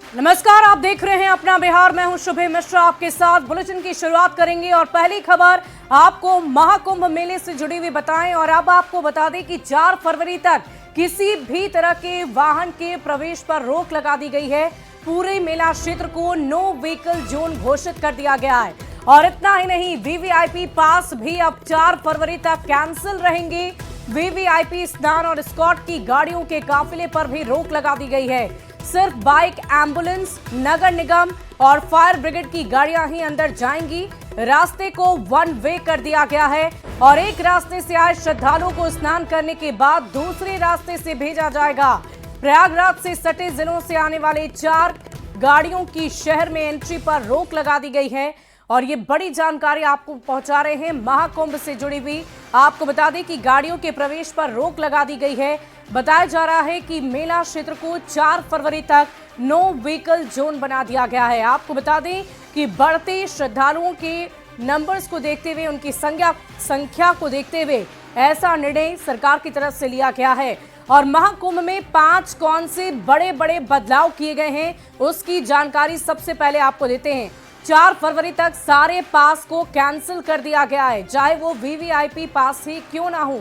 नमस्कार, आप देख रहे हैं अपना बिहार। मैं हूं शुभे मिश्रा, आपके साथ बुलेटिन की शुरुआत करेंगे और पहली खबर आपको महाकुंभ मेले से जुड़ी हुई बताएं। और अब आपको बता दें कि 4 फरवरी तक किसी भी तरह के वाहन के प्रवेश पर रोक लगा दी गई है। पूरे मेला क्षेत्र को नो व्हीकल जोन घोषित कर दिया गया है। और इतना ही नहीं, वीवीआईपी पास भी अब 4 फरवरी तक कैंसिल रहेंगे। वीवीआईपी स्नान और स्कॉट की गाड़ियों के काफिले पर भी रोक लगा दी गई है। सिर्फ बाइक, एम्बुलेंस, नगर निगम और फायर ब्रिगेड की गाड़ियां ही अंदर जाएंगी। रास्ते को 1 वे कर दिया गया है और एक रास्ते से आए श्रद्धालुओं को स्नान करने के बाद दूसरे रास्ते से भेजा जाएगा। प्रयागराज से सटे जिलों से आने वाले 4 गाड़ियों की शहर में एंट्री पर रोक लगा दी गई है। और ये बड़ी जानकारी आपको पहुंचा रहे हैं महाकुंभ से जुड़ी हुई। आपको बता दें कि गाड़ियों के प्रवेश पर रोक लगा दी गई है। बताया जा रहा है कि मेला क्षेत्र को 4 फरवरी तक नो व्हीकल जोन बना दिया गया है। आपको बता दें कि बढ़ते श्रद्धालुओं के नंबर्स को देखते हुए, उनकी संख्या को देखते हुए ऐसा निर्णय सरकार की तरफ से लिया गया है। और महाकुंभ में 5 कौन से बड़े बड़े बदलाव किए गए हैं, उसकी जानकारी सबसे पहले आपको देते हैं। 4 फरवरी तक सारे पास को कैंसिल कर दिया गया है, चाहे वो वीवीआईपी पास ही क्यों ना हो।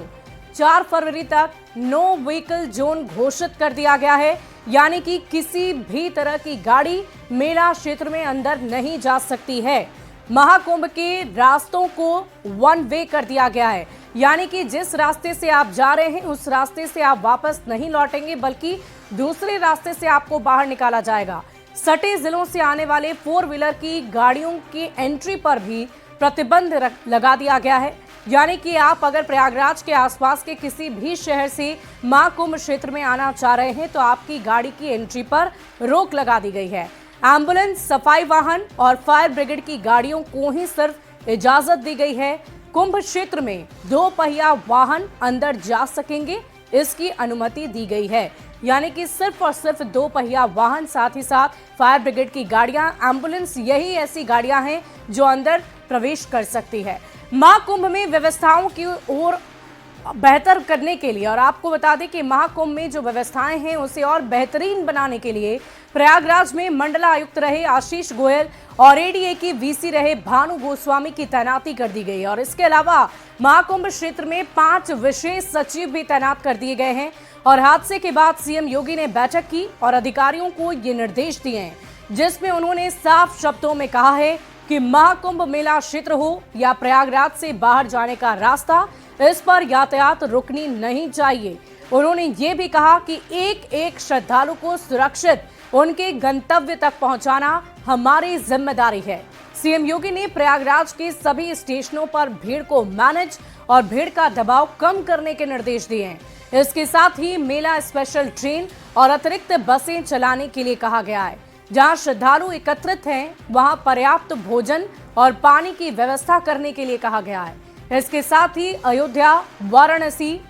4 फरवरी तक नो व्हीकल जोन घोषित कर दिया गया है, यानी कि किसी भी तरह की गाड़ी मेला क्षेत्र में अंदर नहीं जा सकती है। महाकुंभ के रास्तों को 1 वे कर दिया गया है, यानी कि जिस रास्ते से आप जा रहे हैं उस रास्ते से आप वापस नहीं लौटेंगे, बल्कि दूसरे रास्ते से आपको बाहर निकाला जाएगा। सटे जिलों से आने वाले 4 व्हीलर की गाड़ियों की एंट्री पर भी प्रतिबंध लगा दिया गया है, यानी कि आप अगर प्रयागराज के आसपास के किसी भी शहर से महाकुंभ क्षेत्र में आना चाह रहे हैं तो आपकी गाड़ी की एंट्री पर रोक लगा दी गई है। एम्बुलेंस, सफाई वाहन और फायर ब्रिगेड की गाड़ियों को ही सिर्फ इजाजत दी गई है। कुंभ क्षेत्र में 2 पहिया वाहन अंदर जा सकेंगे, इसकी अनुमति दी गई है, यानी कि सिर्फ और सिर्फ 2 पहिया वाहन, साथ ही साथ फायर ब्रिगेड की गाड़ियां, एम्बुलेंस, यही ऐसी गाड़ियां हैं जो अंदर प्रवेश कर सकती है। महाकुंभ में व्यवस्थाओं की ओर बेहतर करने के लिए, और आपको बता दें कि महाकुंभ में जो व्यवस्थाएं हैं उसे और बेहतरीन बनाने के लिए प्रयागराज में मंडलायुक्त रहे आशीष गोयल और एडीए की वीसी रहे भानु गोस्वामी की तैनाती कर दी गई। और इसके अलावा महाकुंभ क्षेत्र में 5 विशेष सचिव भी तैनात कर दिए गए हैं। और हादसे के बाद सीएम योगी ने बैठक की और अधिकारियों को ये निर्देश दिए हैं, जिसमें उन्होंने साफ शब्दों में कहा है कि महाकुंभ मेला क्षेत्र हो या प्रयागराज से बाहर जाने का रास्ता, इस पर यातायात रुकनी नहीं चाहिए। उन्होंने ये भी कहा कि एक एक श्रद्धालु को सुरक्षित उनके गंतव्य तक पहुंचाना हमारी जिम्मेदारी है। सीएम योगी ने प्रयागराज के सभी स्टेशनों पर भीड़ को मैनेज और भीड़ का दबाव कम करने के निर्देश दिए हैं। इसके साथ ही मेला स्पेशल ट्रेन और अतिरिक्त बसें चलाने के लिए कहा गया है। जहां श्रद्धालु एकत्रित हैं वहां पर्याप्त भोजन और पानी की व्यवस्था करने के लिए कहा गया है। इसके साथ ही अयोध्या, वाराणसी,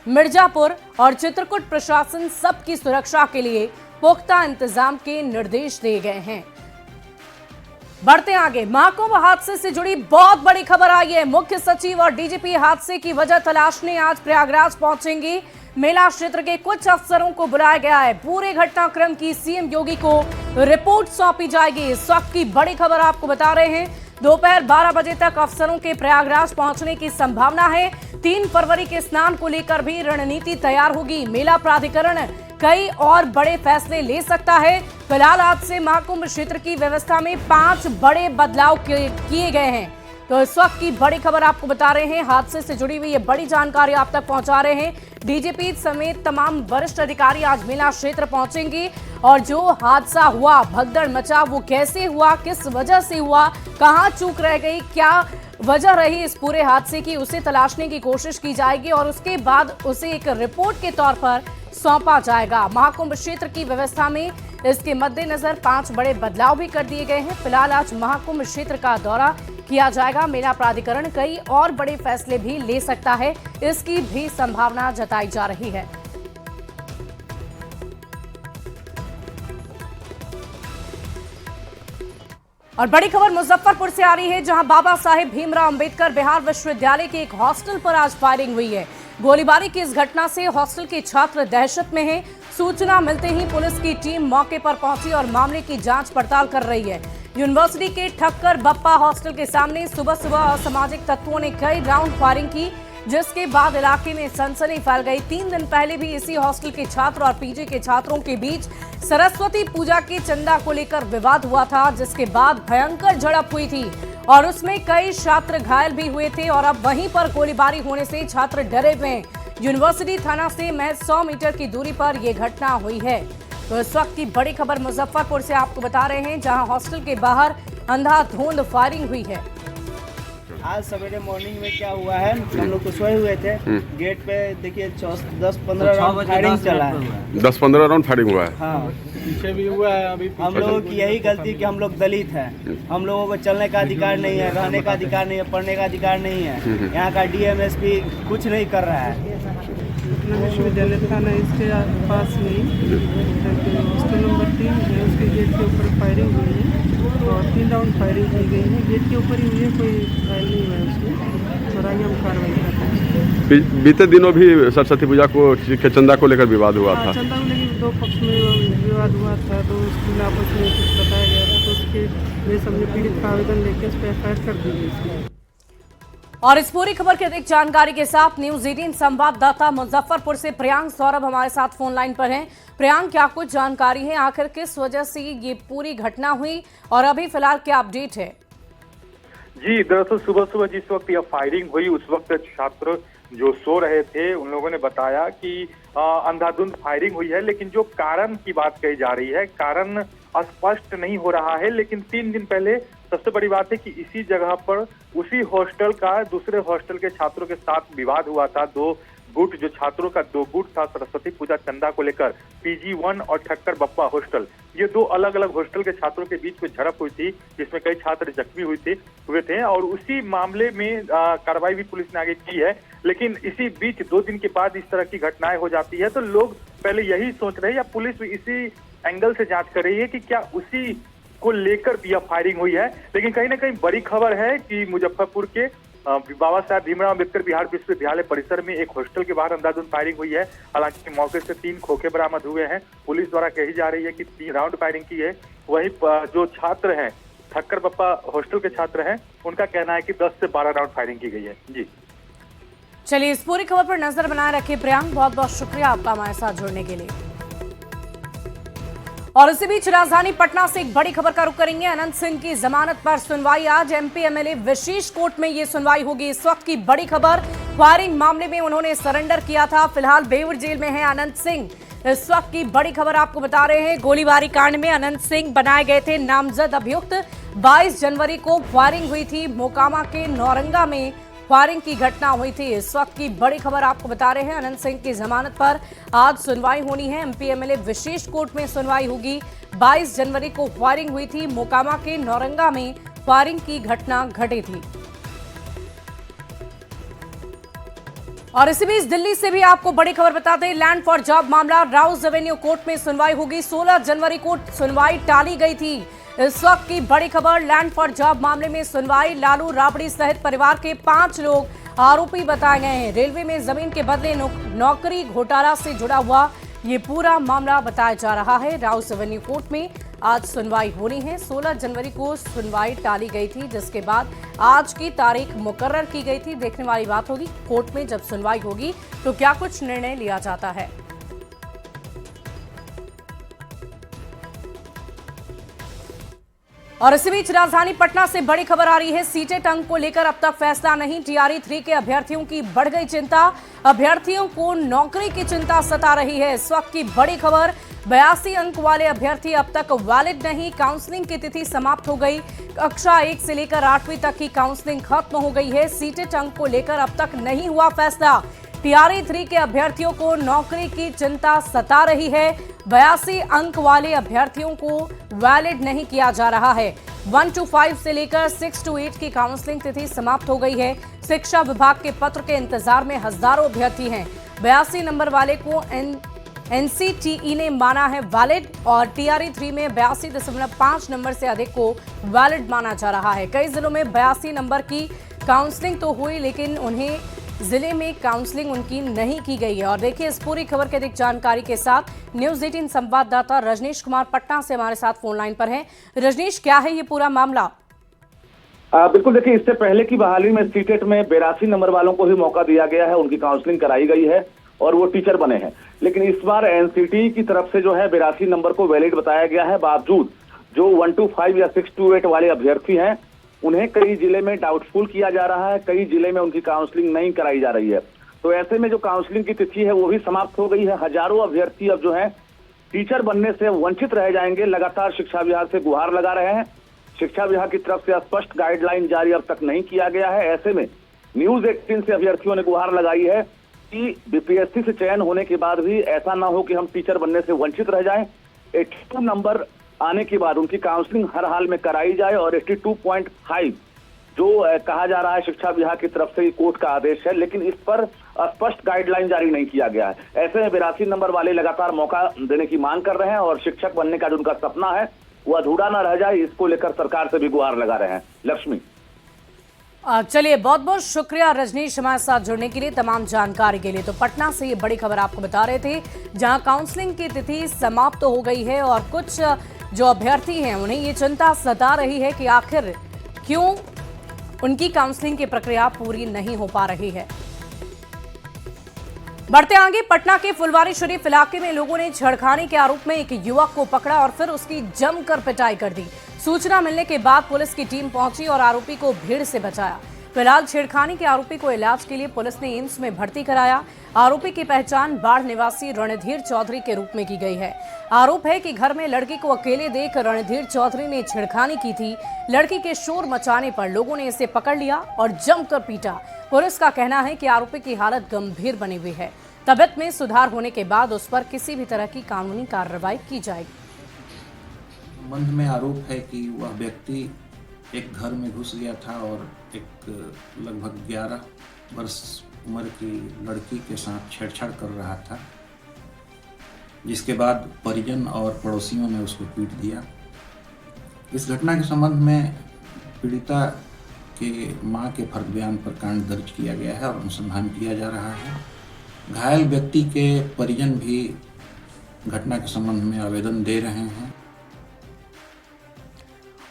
मिर्जापुर और चित्रकूट प्रशासन सबकी सुरक्षा के लिए पुख्ता इंतजाम के निर्देश दिए गए हैं। बढ़ते आगे, महाकुंभ हादसे से जुड़ी बहुत बड़ी खबर आई है। मुख्य सचिव और डीजीपी हादसे की वजह तलाशने आज प्रयागराज पहुंचेंगे। मेला क्षेत्र के कुछ अफसरों को बुलाया गया है। पूरे घटनाक्रम की सीएम योगी को रिपोर्ट सौंपी जाएगी। इस वक्त की बड़ी खबर आपको बता रहे हैं, दोपहर 12 बजे तक अफसरों के प्रयागराज पहुंचने की संभावना है। 3 फरवरी के स्नान को लेकर भी रणनीति तैयार होगी। मेला प्राधिकरण कई और बड़े फैसले ले सकता है। फिलहाल आज से महाकुंभ क्षेत्र की व्यवस्था में 5 बड़े बदलाव किए गए हैं। तो इस वक्त की बड़ी खबर आपको बता रहे हैं, हादसे से जुड़ी हुई ये बड़ी जानकारी आप तक पहुंचा रहे हैं। डीजीपी समेत तमाम वरिष्ठ अधिकारी आज मेला क्षेत्र पहुंचेंगे और जो हादसा हुआ, भगदड़ मचा, वो कैसे हुआ, किस वजह से हुआ, कहां चूक रह गई, क्या वजह रही इस पूरे हादसे की, उसे तलाशने की कोशिश की जाएगी और उसके बाद उसे एक रिपोर्ट के तौर पर सौंपा जाएगा। महाकुंभ क्षेत्र की व्यवस्था में इसके मद्देनजर 5 बड़े बदलाव भी कर दिए गए हैं। फिलहाल आज महाकुंभ क्षेत्र का दौरा किया जाएगा। मेला प्राधिकरण कई और बड़े फैसले भी ले सकता है, इसकी भी संभावना जताई जा रही है। और बड़ी खबर मुजफ्फरपुर से आ रही है, जहां बाबा साहेब भीमराव अंबेडकर बिहार विश्वविद्यालय के एक हॉस्टल पर आज फायरिंग हुई है। गोलीबारी की इस घटना से हॉस्टल के छात्र दहशत में हैं। सूचना मिलते ही पुलिस की टीम मौके पर पहुंची और मामले की जांच पड़ताल कर रही है। यूनिवर्सिटी के ठक्कर बप्पा हॉस्टल के सामने सुबह सुबह असामाजिक तत्वों ने कई राउंड फायरिंग की, जिसके बाद इलाके में सनसनी फैल गई। 3 दिन पहले भी इसी हॉस्टल के छात्र और पीजी के छात्रों के बीच सरस्वती पूजा के चंदा को लेकर विवाद हुआ था, जिसके बाद भयंकर झड़प हुई थी और उसमें कई छात्र घायल भी हुए थे और अब वहीं पर गोलीबारी होने से छात्र डरे हुए हैं। यूनिवर्सिटी थाना से महज 100 मीटर की दूरी पर यह घटना हुई है। तो इस वक्त की बड़ी खबर मुजफ्फरपुर से आपको बता रहे हैं, जहां हॉस्टल के बाहर अंधाधुंध फायरिंग हुई है। आज सवेरे मॉर्निंग में क्या हुआ है, हम लोग तो सोए हुए थे, गेट पे देखिए 10-15 राउंड फायरिंग चला है। 10-15 राउंड फायरिंग हुआ है। हाँ, पीछे भी हुआ है। अभी हम लोगों की यही गलती कि हम लोग दलित हैं, हम लोगों को चलने का अधिकार नहीं है, रहने का अधिकार नहीं है, पढ़ने का अधिकार नहीं है। यहाँ का डीएमएसपी कुछ नहीं कर रहा है। विश्वविद्यालय थाना इसके पास में हॉस्टल नंबर 3 है, उसके गेट के ऊपर फायरिंग हुई है और 3 राउंड फायरिंग की गई है। गेट के ऊपर ही हुई है, कोई घायल नहीं हुआ है उसमें, और आगे हम कार्रवाई करते हैं। बीते दिनों भी सरस्वती पूजा के चंदा को लेकर विवाद हुआ था। चंदा को लेकर 2 पक्ष में विवाद हुआ था, तो उसमें आपस में कुछ बताया गया था, तो उसके लिए सबने पीड़ित का आवेदन लेकर उस पर एफआईआर कर दी गई। और इस पूरी खबर की अधिक जानकारी के साथ न्यूज 18 संवाददाता मुजफ्फरपुर से प्रियांक सौरभ हमारे साथ फोन लाइन पर हैं। प्रियांक, क्या कुछ जानकारी है, आखिर किस वजह से ये पूरी घटना हुई और अभी फिलहाल क्या अपडेट है? जी, दरअसल सुबह सुबह जिस वक्त यह फायरिंग हुई उस वक्त छात्र जो सो रहे थे उन लोगों ने बताया कि अंधाधुंध फायरिंग हुई है, लेकिन जो कारण की बात कही जा रही है, कारण स्पष्ट नहीं हो रहा है। लेकिन 3 दिन पहले सबसे बड़ी बात है कि इसी जगह पर उसी हॉस्टल का दूसरे हॉस्टल के छात्रों के साथ विवाद हुआ था। 2 गुट, जो छात्रों का 2 गुट था सरस्वती पूजा चंदा को लेकर, PG1 और ठक्कर बप्पा हॉस्टल, ये 2 अलग अलग हॉस्टल के छात्रों के बीच में झड़प हुई थी, जिसमें कई छात्र जख्मी हुए थे और उसी मामले में कार्रवाई भी पुलिस ने आगे की है। लेकिन इसी बीच 2 दिन के बाद इस तरह की घटनाएं हो जाती है, तो लोग पहले यही सोच रहे हैं या पुलिस भी इसी एंगल से जांच कर रही है कि क्या उसी को लेकर भी यह फायरिंग हुई है। लेकिन कहीं ना कहीं बड़ी खबर है कि मुजफ्फरपुर के बाबा साहेब भीमराव अम्बेडकर बिहार विश्वविद्यालय परिसर में एक हॉस्टल के बाहर अंधाधुंध फायरिंग हुई है। हालांकि मौके से 3 खोखे बरामद हुए हैं। पुलिस द्वारा कही जा रही है कि 3 राउंड फायरिंग की है। वहीं जो छात्र हैं, ठक्कर बप्पा हॉस्टल के छात्र हैं, उनका कहना है कि 10 से 12 राउंड फायरिंग की गई है। जी चलिए, इस पूरी खबर पर नजर बनाए रखिए प्रियांक, बहुत बहुत शुक्रिया आपका हमारे साथ जुड़ने के लिए। और इसी बीच राजधानी पटना से एक बड़ी खबर का रुख करेंगे। अनंत सिंह की जमानत पर सुनवाई आज MP MLA विशेष कोर्ट में ये सुनवाई होगी। इस वक्त की बड़ी खबर, फायरिंग मामले में उन्होंने सरेंडर किया था, फिलहाल बेऊर जेल में है अनंत सिंह। इस वक्त की बड़ी खबर आपको बता रहे हैं, गोलीबारी कांड में अनंत सिंह बनाए गए थे नामजद अभियुक्त। 22 जनवरी को फायरिंग हुई थी, मोकामा के नौरंगा में फायरिंग की घटना हुई थी। इस वक्त की बड़ी खबर आपको बता रहे हैं, अनंत सिंह की जमानत पर आज सुनवाई होनी है। MP MLA विशेष कोर्ट में सुनवाई होगी। 22 जनवरी को फायरिंग हुई थी, मोकामा के नौरंगा में फायरिंग की घटना घटी थी। और इसी बीच दिल्ली से भी आपको बड़ी खबर बता दें, लैंड फॉर जॉब मामला राउज एवेन्यू कोर्ट में सुनवाई होगी। 16 जनवरी को सुनवाई टाली गई थी। इस वक्त की बड़ी खबर, लैंड फॉर जॉब मामले में सुनवाई, लालू राबड़ी सहित परिवार के 5 लोग आरोपी बताए गए हैं। रेलवे में जमीन के बदले नौकरी घोटाला से जुड़ा हुआ ये पूरा मामला बताया जा रहा है। राउस एवेन्यू कोर्ट में आज सुनवाई होनी है। 16 जनवरी को सुनवाई टाली गई थी, जिसके बाद आज की तारीख मुकर्रर की गई थी। देखने वाली बात होगी कोर्ट में जब सुनवाई होगी तो क्या कुछ निर्णय लिया जाता है। और इसी बीच राजधानी पटना से बड़ी खबर आ रही है, सीटेट अंक को लेकर अब तक फैसला नहीं। TRE 3 के अभ्यर्थियों की बढ़ गई चिंता, अभ्यर्थियों को नौकरी की चिंता सता रही है। इस वक्त की बड़ी खबर, 82 अंक वाले अभ्यर्थी अब तक वैलिड नहीं, काउंसलिंग की तिथि समाप्त हो गई। कक्षा 1 से लेकर 8वीं तक की काउंसलिंग खत्म हो गई है। सीटेट अंक को लेकर अब तक नहीं हुआ फैसला। TRE 3 के अभ्यर्थियों को नौकरी की चिंता सता रही है। 82 अंक वाले अभ्यर्थियों को वैलिड नहीं किया जा रहा है। 1 to 5 से लेकर 6 to 8 की काउंसलिंग तिथि समाप्त हो गई है। शिक्षा विभाग के पत्र के इंतजार में हजारों अभ्यर्थी हैं। 82 नंबर वाले को NCTE ने माना है वैलिड और TRE 3 में 82.5 नंबर से अधिक को वैलिड माना जा रहा है। कई जिलों में 82 नंबर की काउंसलिंग तो हुई, लेकिन उन्हें जिले में काउंसलिंग उनकी नहीं की गई है। और देखिए इस पूरी खबर की अधिक जानकारी के साथ न्यूज 18 संवाददाता रजनीश कुमार पटना से हमारे साथ फोन लाइन पर हैं। रजनीश, क्या है ये पूरा मामला? बिल्कुल, देखिए, इससे पहले की बहाली में सीटेट में 82 नंबर वालों को भी मौका दिया गया है, उनकी काउंसलिंग कराई गई है और वो टीचर बने हैं। लेकिन इस बार एनसीटी की तरफ से जो है 82 नंबर को वैलिड बताया गया है। बावजूद जो 125 या 628 वाले अभ्यर्थी हैं उन्हें कई जिले में डाउटफुल किया जा रहा है, कई जिले में उनकी काउंसलिंग नहीं कराई जा रही है। तो ऐसे में जो काउंसलिंग की तिथि है वो भी समाप्त हो गई है। हजारों अभ्यर्थी अब जो है टीचर बनने से वंचित रह जाएंगे। लगातार शिक्षा विभाग से गुहार लगा रहे हैं। शिक्षा विभाग की तरफ से स्पष्ट गाइडलाइन जारी अब तक नहीं किया गया है। ऐसे में न्यूज 18 से अभ्यर्थियों ने गुहार लगाई है कि बीपीएससी से चयन होने के बाद भी ऐसा ना हो कि हम टीचर बनने से वंचित रह जाएं। 82 नंबर आने के बाद उनकी काउंसलिंग हर हाल में कराई जाए और 82.5 जो कहा जा रहा है शिक्षा विभाग की तरफ से कोर्ट का आदेश है, लेकिन इस पर स्पष्ट गाइडलाइन जारी नहीं किया गया है। ऐसे में 82 नंबर वाले लगातार मौका देने की मांग कर रहे हैं और शिक्षक बनने का जो उनका सपना है वो अधूरा ना रह जाए, इसको लेकर सरकार से भी गुहार लगा रहे हैं। लक्ष्मी, चलिए, बहुत बहुत शुक्रिया रजनीश हमारे साथ जुड़ने के लिए, तमाम जानकारी के लिए। तो पटना से ये बड़ी खबर आपको बता रहे थे, जहां काउंसलिंग की तिथि समाप्त हो गई है और कुछ जो अभ्यर्थी हैं उन्हें ये चिंता सता रही है कि आखिर क्यों उनकी काउंसलिंग की प्रक्रिया पूरी नहीं हो पा रही है। बढ़ते आगे, पटना के फुलवारी शरीफ इलाके में लोगों ने छेड़खानी के आरोप में एक युवक को पकड़ा और फिर उसकी जमकर पिटाई कर दी। सूचना मिलने के बाद पुलिस की टीम पहुंची और आरोपी को भीड़ से बचाया। फिलहाल छेड़खानी के आरोपी को इलाज के लिए पुलिस ने एम्स में भर्ती कराया। आरोपी की पहचान बाढ़ निवासी रणधीर चौधरी के रूप में की गई है। आरोप है कि घर में लड़की को अकेले देख रणधीर चौधरी ने छेड़खानी की थी। लड़की के शोर मचाने पर लोगों ने इसे पकड़ लिया और जमकर पीटा। पुलिस का कहना है कि आरोपी की हालत गंभीर बनी हुई है। तबीयत में सुधार होने के बाद उस पर किसी भी तरह की कानूनी कार्रवाई की जाएगी। संबंध में आरोप है कि वह व्यक्ति एक घर में घुस गया था और एक लगभग 11 वर्ष उम्र की लड़की के साथ छेड़छाड़ कर रहा था, जिसके बाद परिजन और पड़ोसियों ने उसको पीट दिया। इस घटना के संबंध में पीड़िता के मां के फर्द बयान पर कांड दर्ज किया गया है और अनुसंधान किया जा रहा है। घायल व्यक्ति के परिजन भी घटना के संबंध में आवेदन दे रहे हैं।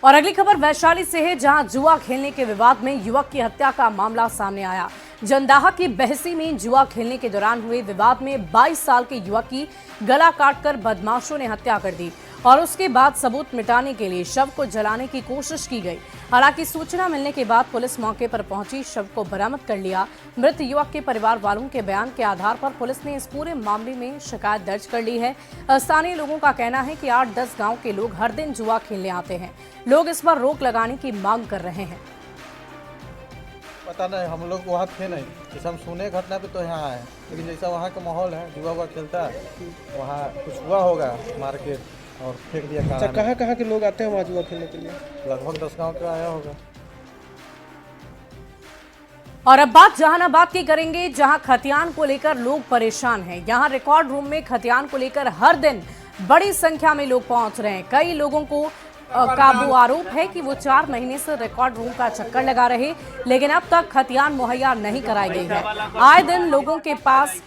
और अगली खबर वैशाली से है, जहां जुआ खेलने के विवाद में युवक की हत्या का मामला सामने आया। जंदाहा की बहसी में जुआ खेलने के दौरान हुए विवाद में 22 साल के युवक की गला काटकर बदमाशों ने हत्या कर दी और उसके बाद सबूत मिटाने के लिए शव को जलाने की कोशिश की गई। हालांकि सूचना मिलने के बाद पुलिस मौके पर पहुंची, शव को बरामद कर लिया। मृत युवक के परिवार वालों के बयान के आधार पर पुलिस ने इस पूरे मामले में शिकायत दर्ज कर ली है। स्थानीय लोगों का कहना है कि 8-10 गांव के लोग हर दिन जुआ खेलने आते हैं। लोग इस पर रोक लगाने की मांग कर रहे हैं। पता नहीं, हम लोग वहाँ थे नहीं, जैसे हम सुने घटना पे तो यहाँ आए, लेकिन जैसा वहाँ का माहौल है, जुआ हुआ खेलता है, वहाँ कुछ हुआ होगा, मार के और फेंक दिया। अच्छा, कहाँ के लोग आते हैं वहाँ जुआ खेलने के लिए? लगभग 10 गांव का आया होगा। और अब बात जहानाबाद की करेंगे, जहां खतियान को लेकर लोग परेशान हैं। यहां रिकॉर्ड रूम में खतियान को लेकर हर दिन बड़ी संख्या में लोग पहुंच रहे हैं। कई लोगों को काबू आरोप है कि वो 4 महीने से रिकॉर्ड रूम का चक्कर लगा रहे, लेकिन अब तक खतियान मुहैया नहीं कराई गई है। आए दिन लोगों के पास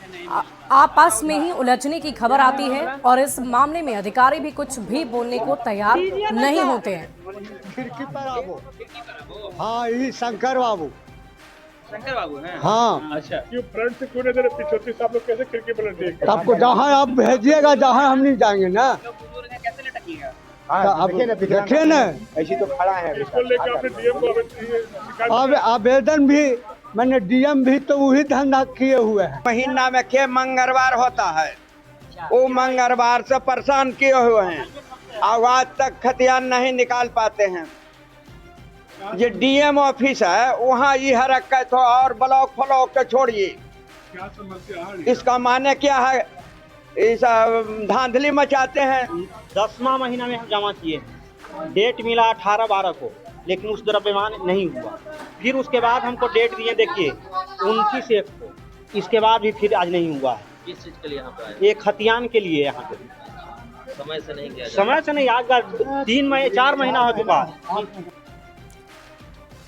आपस में ही उलझने की खबर आती है और इस मामले में अधिकारी भी कुछ भी बोलने को तैयार नहीं होते हैं। खिड़की पर आबो। हाँ, यही शंकर बाबू हैं। हाँ, अच्छा, क्यों फ्रंट से क्यों नहीं पीछे से आप लोग कैसे खिड़की पर लटके? आपको जहाँ आप भेजिएगा, जहाँ हम नहीं जाएंगे ना। देखिए ना, ऐसी तो खड़ा है। इसको लेकर आपने डीएम को अब आवेदन भी मैंने डीएम भी तो वही धंधा किए हुए हैं। महीना में के मंगलवार होता है, वो मंगलवार से परेशान किए हुए हैं, आज तक खतियान नहीं निकाल पाते हैं। ये डीएम ऑफिस है, वहाँ ये हरकत हो और ब्लॉक फ्लॉक के छोड़िए। क्या समस्या है? इसका माने क्या है? इस धांधली मचाते हैं। 10वां महीना में हम जमा किए, डेट मिला 18/12 को, लेकिन उस द्रव्यमान नहीं हुआ। फिर उसके बाद हमको डेट दिए, देखिए 29/1 को, इसके बाद भी फिर आज नहीं हुआ है। किस चीज के लिए यहाँ पे? ये खतियान के लिए यहाँ पे समय से नहीं किया, समय से नहीं, आज 4 महीना हो चुका है।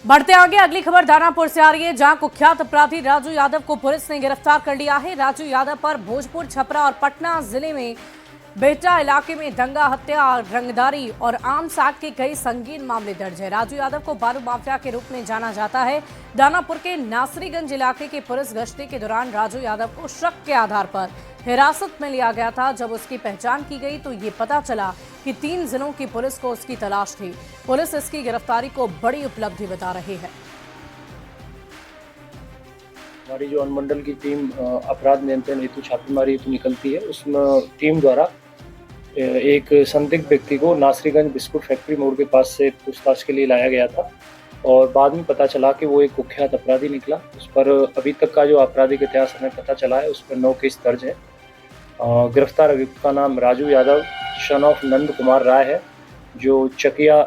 बढ़ते आगे, अगली खबर दानापुर से आ रही है, जहां कुख्यात अपराधी राजू यादव को पुलिस ने गिरफ्तार कर लिया है। राजू यादव पर भोजपुर, छपरा और पटना जिले में बेहटा इलाके में दंगा, हत्या, रंगदारी और आर्म्स एक्ट के कई संगीन मामले दर्ज है। राजू यादव को बालू माफिया के रूप में जाना जाता है। दानापुर के नासरीगंज इलाके के पुलिस गश्ती के दौरान राजू यादव को शक के आधार पर हिरासत में लिया गया था। जब उसकी पहचान की गई तो ये पता चला कि 3 जिलों की पुलिस को उसकी तलाश थी। पुलिस इसकी गिरफ्तारी को बड़ी उपलब्धि बता रही है। हमारी जो अनुमंडल की टीम अपराध नियंत्रण हेतु छापेमारी हेतु निकलती है, उसमें टीम द्वारा एक संदिग्ध व्यक्ति को नासरीगंज बिस्कुट फैक्ट्री मोड़ के पास से पूछताछ के लिए लाया गया था और बाद में पता चला कि वो एक कुख्यात अपराधी निकला। उस पर अभी तक का जो आपराधिक इतिहास हमें पता चला है, उस पर 9 केस दर्ज है। गिरफ्तार अभियुक्त का नाम राजू यादव सन ऑफ नंद कुमार राय है, जो चकिया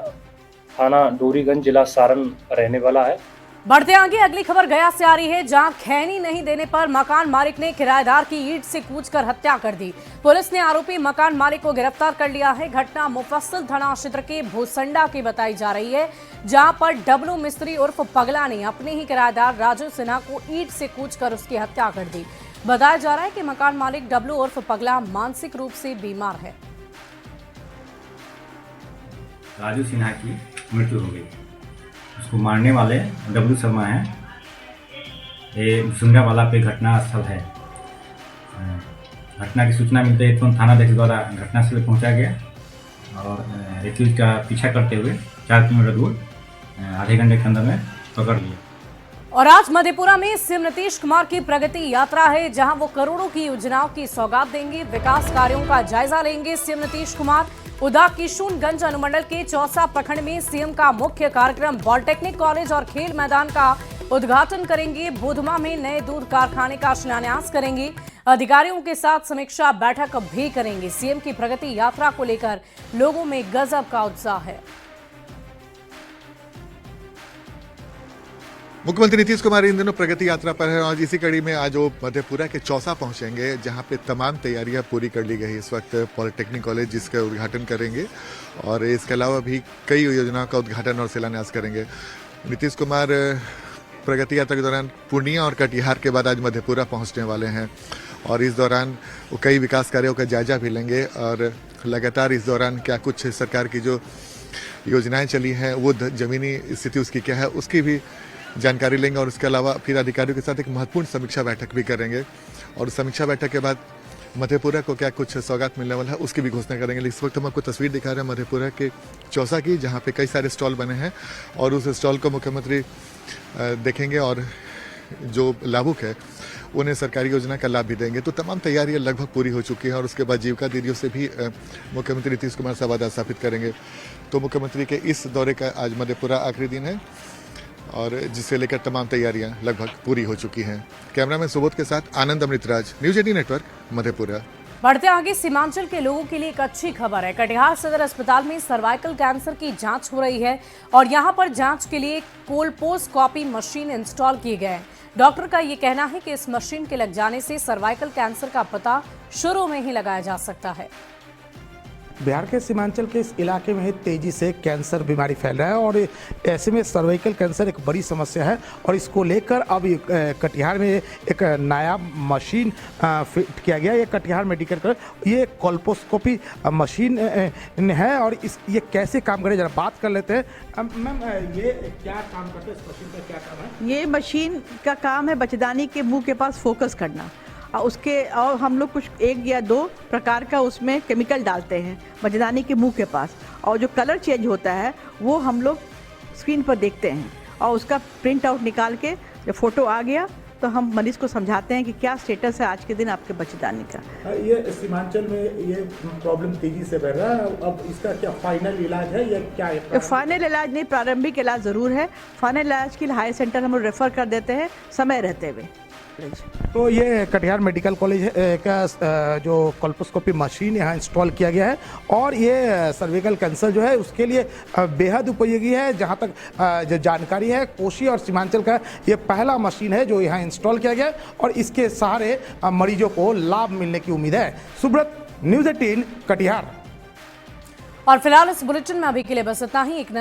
थाना डोरीगंज जिला सारण का रहने वाला है। बढ़ते आगे, अगली खबर गया से आ रही है, जहां खैनी नहीं देने पर मकान मालिक ने किराएदार की ईंट से कूचकर हत्या कर दी। पुलिस ने आरोपी मकान मालिक को गिरफ्तार कर लिया है। घटना मुफस्सिल थाना क्षेत्र के भूसंडा की बताई जा रही है, जहां पर डब्लू मिस्त्री उर्फ पगला ने अपने ही किराएदार राजू सिन्हा को ईंट से कूचकर उसकी हत्या कर दी। बताया जा रहा है कि मकान मालिक डब्लू उर्फ पगला मानसिक रूप से बीमार है। राजू सिन्हा की मृत्यु हो गई। उसको मारने वाले डब्लू शर्मा हैं। ये भुसुंडावाला पे घटना स्थल है। घटना की सूचना मिलते ही तुरंत थानाध्यक्ष द्वारा घटनास्थल पर पहुंचा गया और एक्यूज का पीछा करते हुए 4 किलोमीटर दूर आधे घंटे के अंदर में पकड़ लिया। और आज मधेपुरा में सीएम नीतीश कुमार की प्रगति यात्रा है, जहां वो करोड़ों की योजनाओं की सौगात देंगे। विकास कार्यों का जायजा लेंगे सीएम नीतीश कुमार। उदा किशुनगंज अनुमंडल के चौसा प्रखंड में सीएम का मुख्य कार्यक्रम पॉलिटेक्निक कॉलेज और खेल मैदान का उद्घाटन करेंगे। बुधमा में नए दूध कारखाने का शिलान्यास करेंगे। अधिकारियों के साथ समीक्षा बैठक भी करेंगे। सीएम की प्रगति यात्रा को लेकर लोगों में गजब का उत्साह है। मुख्यमंत्री नीतीश कुमार इन दिनों प्रगति यात्रा पर है और इसी कड़ी में आज वो मधेपुरा के चौसा पहुंचेंगे, जहां पे तमाम तैयारियां पूरी कर ली गई। इस वक्त पॉलिटेक्निक कॉलेज जिसका उद्घाटन करेंगे और इसके अलावा भी कई योजनाओं का उद्घाटन और शिलान्यास करेंगे। नीतीश कुमार प्रगति यात्रा के दौरान पूर्णिया और कटिहार के बाद आज मधेपुरा पहुँचने वाले हैं और इस दौरान वो कई विकास कार्यों का जायजा भी लेंगे और लगातार इस दौरान क्या कुछ सरकार की जो योजनाएँ चली हैं, वो ज़मीनी स्थिति उसकी क्या है, उसकी भी जानकारी लेंगे और उसके अलावा फिर अधिकारियों के साथ एक महत्वपूर्ण समीक्षा बैठक भी करेंगे और समीक्षा बैठक के बाद मधेपुरा को क्या कुछ सौगात मिलने वाला है उसकी भी घोषणा करेंगे। इस वक्त हम आपको तस्वीर दिखा रहे हैं मधेपुरा के चौसा की, जहां पे कई सारे स्टॉल बने हैं और उस स्टॉल को मुख्यमंत्री देखेंगे और जो लाभुक है उन्हें सरकारी योजना का लाभ भी देंगे। तो तमाम तैयारियां लगभग पूरी हो चुकी हैं और उसके बाद जीविका दीदियों से भी मुख्यमंत्री नीतीश कुमार संवाद स्थापित करेंगे। तो मुख्यमंत्री के इस दौरे का आज मधेपुरा आखिरी दिन है और जिसे लेकर तमाम तैयारियां लगभग पूरी हो चुकी हैं। कैमरामैन सुबोध के साथ आनंद अमृतराज, न्यूज 18 नेटवर्क, मधेपुरा। बढ़ते आगे, सीमांचल के लोगों के लिए एक अच्छी खबर है। कटिहार सदर अस्पताल में सर्वाइकल कैंसर की जांच हो रही है और यहां पर जांच के लिए कोलपोस्कोपी मशीन इंस्टॉल किए गए हैं। डॉक्टर का ये कहना है कि इस मशीन के लग जाने से सर्वाइकल कैंसर का पता शुरू में ही लगाया जा सकता है। बिहार के सीमांचल के इस इलाके में तेजी से कैंसर बीमारी फैल रहा है और ऐसे में सर्वाइकल कैंसर एक बड़ी समस्या है और इसको लेकर अब कटिहार में एक नया मशीन फिट किया गया। ये कटिहार मेडिकल कॉलेज, ये कोलपोस्कोपी मशीन है और ये कैसे काम करे जरा बात कर लेते हैं। मैम, ये क्या काम करते हैं, इस मशीन का क्या काम है? ये मशीन का काम है बच्चेदानी के मुंह के पास फोकस करना और हम लोग कुछ 1 या 2 प्रकार का उसमें केमिकल डालते हैं बच्चेदानी के मुंह के पास और जो कलर चेंज होता है वो हम लोग स्क्रीन पर देखते हैं और उसका प्रिंट आउट निकाल के जब फोटो आ गया तो हम मरीज को समझाते हैं कि क्या स्टेटस है आज के दिन आपके बच्चेदानी का। ये सीमांचल में ये प्रॉब्लम तेजी से बढ़ रहा है, अब इसका क्या फाइनल इलाज है या क्या है? फाइनल इलाज नहीं, प्रारंभिक इलाज ज़रूर है। फाइनल इलाज के लिए हायर सेंटर हम रेफ़र कर देते हैं समय रहते हुए। तो ये कटिहार मेडिकल कॉलेज का जो कोलपोस्कोपी मशीन यहाँ इंस्टॉल किया गया है और ये सर्विकल कैंसर जो है उसके लिए बेहद उपयोगी है। जहाँ तक जो जानकारी है, कोशी और सीमांचल का ये पहला मशीन है जो यहाँ इंस्टॉल किया गया है और इसके सहारे मरीजों को लाभ मिलने की उम्मीद है। सुब्रत, न्यूज़ 18 कटिहार। और फिलहाल इस बुलेटिन में अभी के लिए बस इतना ही। एक